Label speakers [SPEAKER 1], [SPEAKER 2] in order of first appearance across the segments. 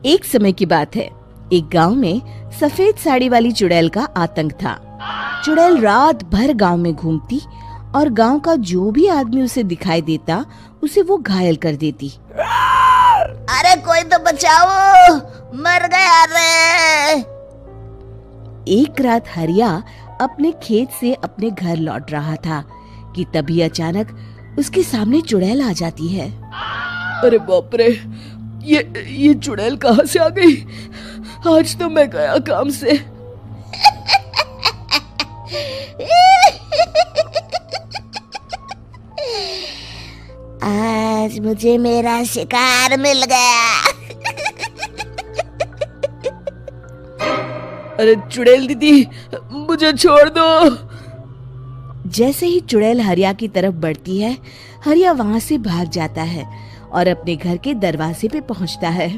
[SPEAKER 1] एक समय की बात है। एक गांव में सफेद साड़ी वाली चुड़ैल का आतंक था। चुड़ैल रात भर गांव में घूमती और गांव का जो भी आदमी उसे दिखाई देता उसे वो घायल कर देती।
[SPEAKER 2] अरे कोई तो बचाओ, मर गया रे।
[SPEAKER 1] एक रात हरिया अपने खेत से अपने घर लौट रहा था कि तभी अचानक उसके सामने चुड़ैल आ जाती है।
[SPEAKER 3] अरे बाप रे, ये चुड़ैल कहाँ से आ गई? आज तो मैं गया काम से।
[SPEAKER 2] आज मुझे मेरा शिकार मिल गया।
[SPEAKER 3] अरे चुड़ैल दीदी, मुझे छोड़ दो।
[SPEAKER 1] जैसे ही चुड़ैल हरिया की तरफ बढ़ती है, हरिया वहाँ से भाग जाता है और अपने घर के दरवाजे पे पहुँचता है।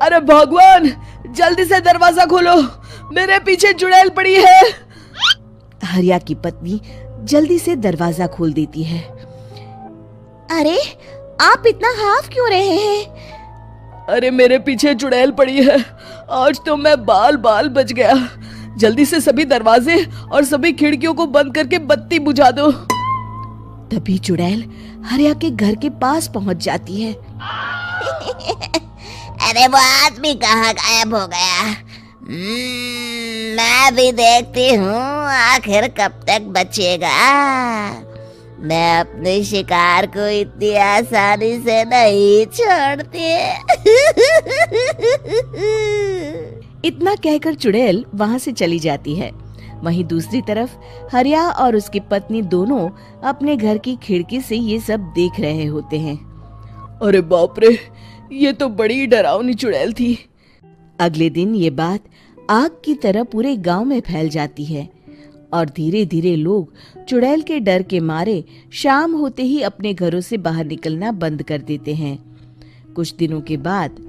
[SPEAKER 3] अरे भगवान, जल्दी से दरवाजा खोलो, मेरे पीछे चुड़ैल पड़ी है।
[SPEAKER 1] हरिया की पत्नी जल्दी से दरवाजा खोल देती है।
[SPEAKER 2] अरे आप इतना हाफ क्यों रहे हैं?
[SPEAKER 3] अरे मेरे पीछे चुड़ैल पड़ी है, आज तो मैं बाल बाल बच गया। जल्दी से सभी दरवाजे और सभी खिड़कियों को बंद करके बत्ती बुझा दो।
[SPEAKER 1] तभी चुड़ैल हरिया के घर के पास पहुंच जाती है।
[SPEAKER 2] अरे वो आदमी कहाँ गायब हो गया? मैं भी देखती हूँ आखिर कब तक बचेगा। मैं अपने शिकार को इतनी आसानी से नहीं छोड़ती।
[SPEAKER 1] इतना कहकर चुड़ैल वहाँ से चली जाती है। वहीं दूसरी तरफ हरिया और उसकी पत्नी दोनों अपने घर की खिड़की से ये सब देख रहे होते हैं।
[SPEAKER 3] अरे बाप रे, ये तो बड़ी डरावनी चुड़ैल थी।
[SPEAKER 1] अगले दिन ये बात आग की तरह पूरे गांव में फैल जाती है और धीरे धीरे लोग चुड़ैल के डर के मारे शाम होते ही अपने घरों से बाहर निकलना बंद कर देते हैं। कुछ दिनों के बाद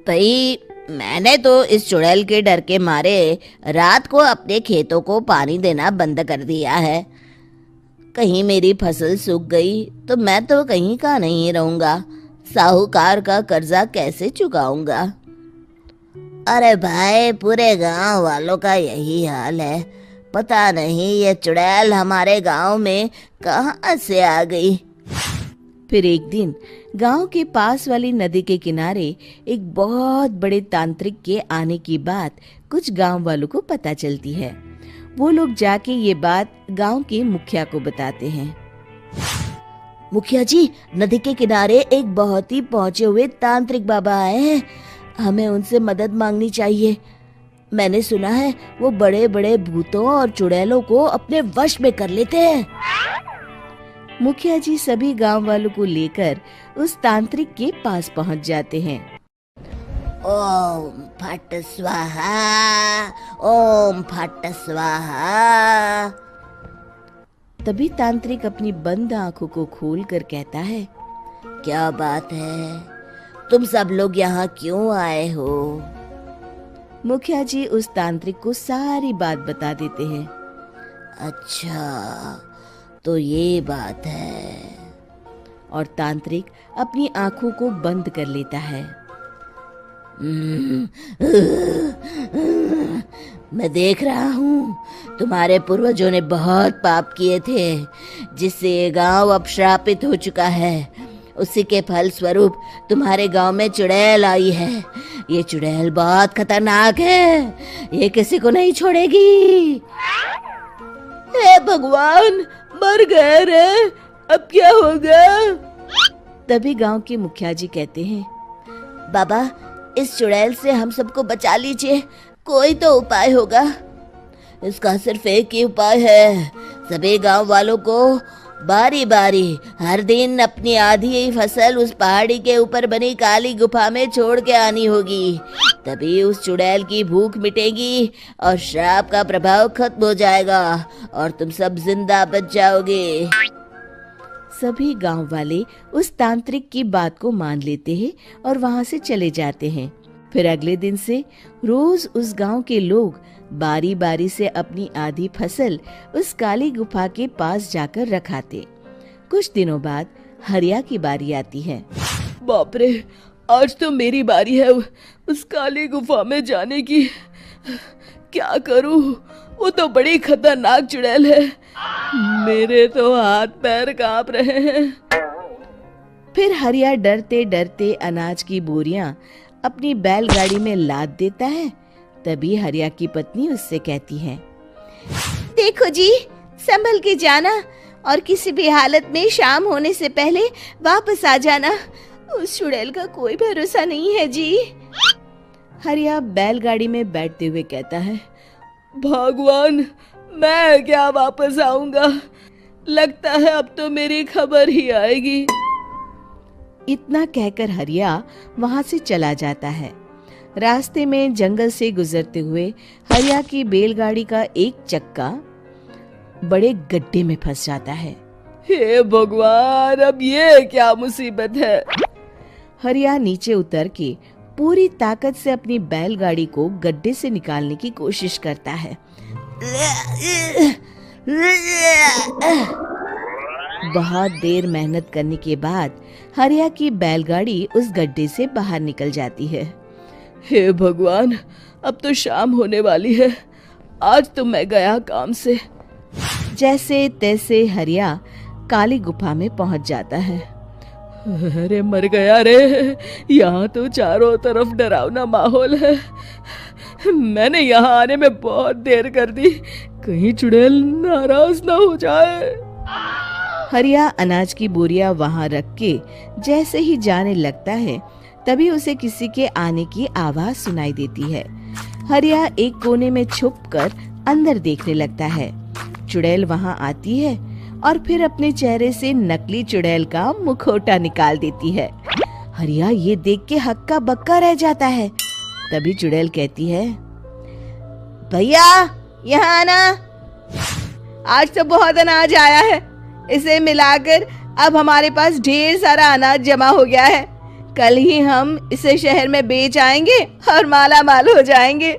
[SPEAKER 2] भाई, मैंने तो इस चुड़ैल के डर के मारे रात को अपने खेतों को पानी देना बंद कर दिया है। कहीं मेरी फसल सूख गई तो मैं तो कहीं का नहीं रहूंगा। साहूकार का कर्जा कैसे चुकाऊंगा? अरे भाई, पूरे गांव वालों का यही हाल है। पता नहीं ये चुड़ैल हमारे गांव में कहां से आ गई।
[SPEAKER 1] फिर एक दिन गांव के पास वाली नदी के किनारे एक बहुत बड़े तांत्रिक के आने की बात कुछ गांव वालों को पता चलती है। वो लोग जाके ये बात गांव के मुखिया को बताते हैं।
[SPEAKER 2] मुखिया जी, नदी के किनारे एक बहुत ही पहुंचे हुए तांत्रिक बाबा आए हैं। हमें उनसे मदद मांगनी चाहिए। मैंने सुना है वो बड़े बड़े भूतों और चुड़ैलों को अपने वश में कर लेते हैं।
[SPEAKER 1] मुखिया जी सभी गांव वालों को लेकर उस तांत्रिक के पास पहुंच जाते हैं।
[SPEAKER 2] ओम फट स्वाहा, ओम फट स्वाहा।
[SPEAKER 1] तभी तांत्रिक अपनी बंद आंखों को खोलकर कहता है,
[SPEAKER 2] क्या बात है? तुम सब लोग यहाँ क्यों आए हो?
[SPEAKER 1] मुखिया जी उस तांत्रिक को सारी बात बता देते हैं।
[SPEAKER 2] अच्छा, तो ये बात है।
[SPEAKER 1] और तांत्रिक अपनी आंखों को बंद कर लेता है।
[SPEAKER 2] मैं देख रहा हूँ तुम्हारे पूर्वजों ने बहुत पाप किए थे, जिससे ये गांव अब श्रापित हो चुका है। उसी के फल स्वरूप तुम्हारे गांव में चुड़ैल आई है। ये चुड़ैल बहुत खतरनाक है, ये किसी को नहीं छोड़ेगी।
[SPEAKER 3] हे भगवान, मर गए रे, अब क्या होगा?
[SPEAKER 1] तभी गांव के मुखिया जी कहते हैं,
[SPEAKER 2] बाबा, इस चुड़ैल से हम सबको बचा लीजिए, कोई तो उपाय होगा। इसका सिर्फ एक ही उपाय है। सभी गांव वालों को बारी बारी हर दिन अपनी आधी फसल उस पहाड़ी के ऊपर बनी काली गुफा में छोड़ के आनी होगी। तभी उस चुड़ैल की भूख मिटेगी और श्राप का प्रभाव खत्म हो जाएगा और तुम सब जिंदा बच जाओगे।
[SPEAKER 1] सभी गांव वाले उस तांत्रिक की बात को मान लेते हैं और वहां से चले जाते हैं। फिर अगले दिन से रोज उस गांव के लोग बारी बारी से अपनी आधी फसल उस काली गुफा के पास जाकर रखाते। कुछ दिनों बाद हरिया की बारी आती है।
[SPEAKER 3] बाप रे, आज तो मेरी बारी है उस काली गुफा में जाने की। क्या करूं, वो तो बड़ी खतरनाक चुड़ैल है। मेरे तो हाथ पैर कांप रहे हैं।
[SPEAKER 1] फिर हरिया डरते डरते अनाज की बोरियां अपनी बैलगाड़ी में लाद देता है। तभी हरिया की पत्नी उससे कहती है,
[SPEAKER 2] देखो जी, संभल के जाना और किसी भी हालत में शाम होने से पहले वापस आ जाना। उस चुड़ैल का कोई भरोसा नहीं है जी।
[SPEAKER 1] हरिया बैलगाड़ी में बैठते हुए कहता है,
[SPEAKER 3] भगवान, मैं क्या वापस आऊंगा? लगता है अब तो मेरी खबर ही आएगी।
[SPEAKER 1] इतना कहकर हरिया वहां से चला जाता है। रास्ते में जंगल से गुजरते हुए हरिया की बैलगाड़ी का एक चक्का बड़े गड्ढे में फंस जाता है।
[SPEAKER 3] हे भगवान, अब ये क्या मुसीबत है?
[SPEAKER 1] हरिया नीचे उतर के पूरी ताकत से अपनी बैलगाड़ी को गड्ढे से निकालने की कोशिश करता है। बहुत देर मेहनत करने के बाद हरिया की बैलगाड़ी उस गड्ढे से बाहर निकल जाती है।
[SPEAKER 3] हे भगवान, अब तो शाम होने वाली है। आज तो मैं गया काम से।
[SPEAKER 1] जैसे तैसे हरिया काली गुफा में पहुंच जाता है।
[SPEAKER 3] अरे मर गया रे, यहाँ तो चारों तरफ डरावना माहौल है। मैंने यहाँ आने में बहुत देर कर दी, कहीं चुड़ैल नाराज ना हो जाए।
[SPEAKER 1] हरिया अनाज की बोरियां वहां रख के जैसे ही जाने लगता है, तभी उसे किसी के आने की आवाज सुनाई देती है। हरिया एक कोने में छुपकर अंदर देखने लगता है। चुड़ैल वहां आती है और फिर अपने चेहरे से नकली चुड़ैल का मुखौटा निकाल देती है। हरिया ये देख के हक्का बक्का रह जाता है। तभी चुड़ैल कहती है,
[SPEAKER 2] भैया यहाँ आना,
[SPEAKER 3] आज तो बहुत अनाज आया है। इसे मिलाकर अब हमारे पास ढेर सारा अनाज जमा हो गया है। कल ही हम इसे शहर में बेच आएंगे और माला माल हो जाएंगे।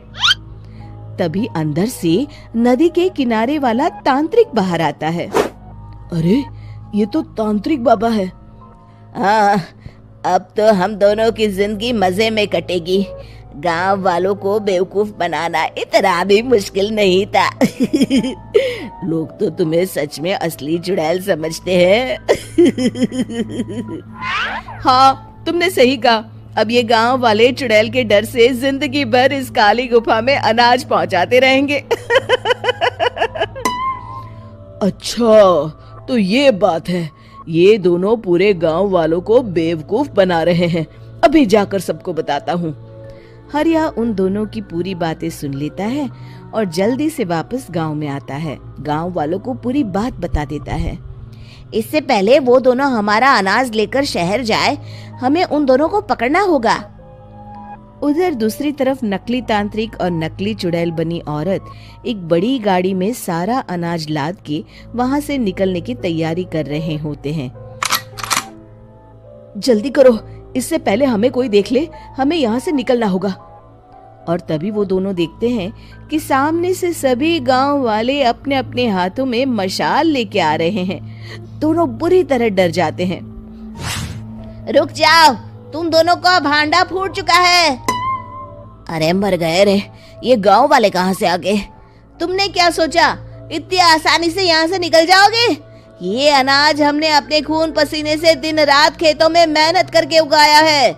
[SPEAKER 1] तभी अंदर से नदी के किनारे वाला तांत्रिक बाहर आता है।
[SPEAKER 3] अरे, ये तो तांत्रिक बाबा है।
[SPEAKER 2] हाँ, अब तो हम दोनों की जिंदगी मजे में कटेगी। गांव वालों को बेवकूफ बनाना इतना भी मुश्किल नहीं था। लोग तो तुम्हें सच में असली चुड़ैल समझते हैं।
[SPEAKER 3] हाँ, तुमने सही कहा। अब ये गांव वाले चुड़ैल के डर से जिंदगी भर इस काली गुफा में अनाज पहुंचाते रहेंगे। अच्छा, तो ये बात है। ये दोनों पूरे गांव वालों को बेवकूफ बना रहे हैं। अभी जाकर सबको बताता हूँ।
[SPEAKER 1] हरिया उन दोनों की पूरी बातें सुन लेता है और जल्दी से वापस गांव में आता है। गांव वालों को पूरी बात बता देता है।
[SPEAKER 2] इससे पहले वो दोनों हमारा अनाज लेकर शहर जाए, हमें उन दोनों को पकड़ना होगा।
[SPEAKER 1] उधर दूसरी तरफ नकली तांत्रिक और नकली चुड़ैल बनी औरत एक बड़ी गाड़ी में सारा अनाज लाद के वहां से निकलने की तैयारी कर रहे होते हैं।
[SPEAKER 3] जल्दी करो, इससे पहले हमें कोई देख ले। हमें यहाँ से निकलना होगा।
[SPEAKER 1] और तभी वो दोनों देखते हैं कि सामने से सभी गांव वाले अपने अपने हाथों में मशाल लेके आ रहे हैं। दोनों बुरी तरह डर जाते हैं।
[SPEAKER 2] रुक जाओ, तुम दोनों का भांडा फूट चुका है। अरे मर गए रे, ये गांव वाले कहाँ से आ गए? तुमने क्या सोचा इतनी आसानी से यहाँ से निकल जाओगे? ये अनाज हमने अपने खून पसीने से दिन रात खेतों में मेहनत करके उगाया है।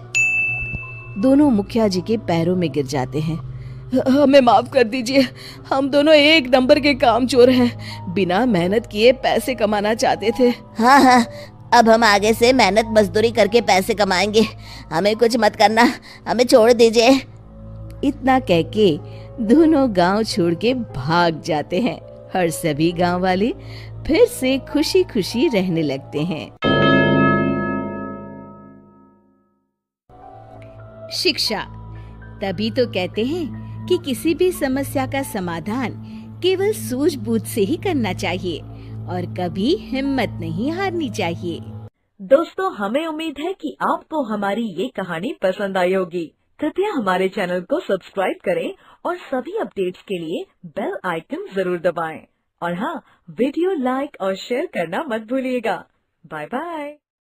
[SPEAKER 1] दोनों मुखिया जी के पैरों में गिर जाते हैं।
[SPEAKER 3] हमें माफ कर दीजिए, हम दोनों एक नंबर के कामचोर हैं। बिना मेहनत किए पैसे कमाना चाहते थे।
[SPEAKER 2] हाँ, अब हम आगे से मेहनत मजदूरी करके पैसे कमाएंगे। हमें कुछ मत करना, हमें छोड़ दीजिए।
[SPEAKER 1] इतना कह के दोनों गांव छोड़ के भाग जाते हैं और सभी गांव वाले फिर से खुशी खुशी रहने लगते हैं। शिक्षा, तभी तो कहते हैं कि किसी भी समस्या का समाधान केवल सूझबूझ से ही करना चाहिए और कभी हिम्मत नहीं हारनी चाहिए।
[SPEAKER 4] दोस्तों, हमें उम्मीद है कि आपको हमारी ये कहानी पसंद आई होगी। कृपया हमारे चैनल को सब्सक्राइब करें और सभी अपडेट्स के लिए बेल आइकन जरूर दबाएं। और हाँ, वीडियो लाइक और शेयर करना मत भूलिएगा। Bye bye.